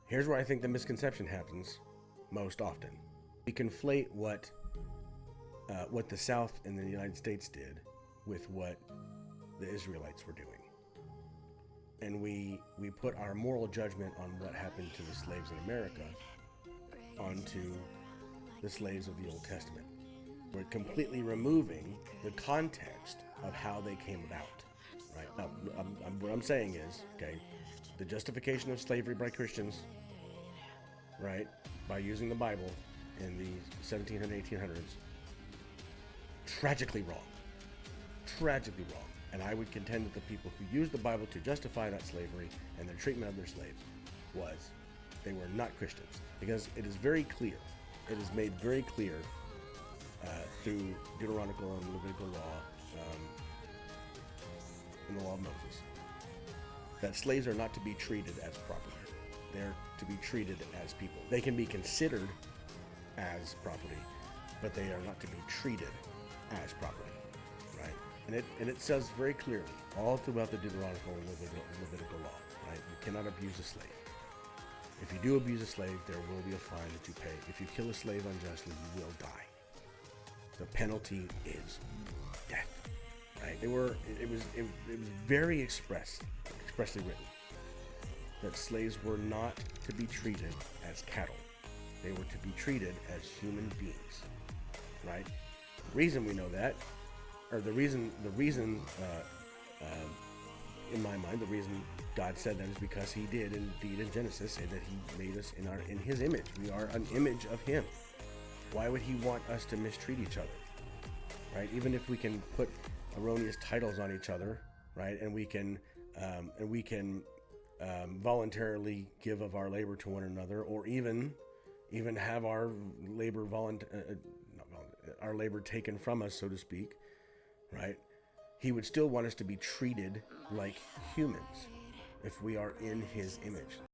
Here's where I think the misconception happens most often. We conflate what the South and the United States did with what the Israelites were doing. And we put our moral judgment on what happened to the slaves in America onto the slaves of the Old Testament. We're completely removing the context of how they came about. Right? Now, what I'm saying is, okay, the justification of slavery by Christians, right, by using the Bible in the 1700s, 1800s, tragically wrong. Tragically wrong. And I would contend that the people who used the Bible to justify that slavery and their treatment of their slaves they were not Christians. Because it is very clear, it is made very clear through Deuteronomical and Levitical law, in the law of Moses, that slaves are not to be treated as property. They're to be treated as people. They can be considered as property, but they are not to be treated as property, right? And it says very clearly all throughout the Deuteronomical and Levitical law, right? You cannot abuse a slave. If you do abuse a slave, there will be a fine that you pay. If you kill a slave unjustly, you will die. The penalty is death. Right? It was very expressly written that slaves were not to be treated as cattle. They were to be treated as human beings. Right? The reason we know that, or the reason in my mind, the reason God said that is because He did indeed in Genesis say that He made us in His image. We are an image of Him. Why would He want us to mistreat each other? Right? Even if we can put erroneous titles on each other, right? And we can voluntarily give of our labor to one another, or even have our labor our labor taken from us, so to speak, right? He would still want us to be treated like humans if we are in His image.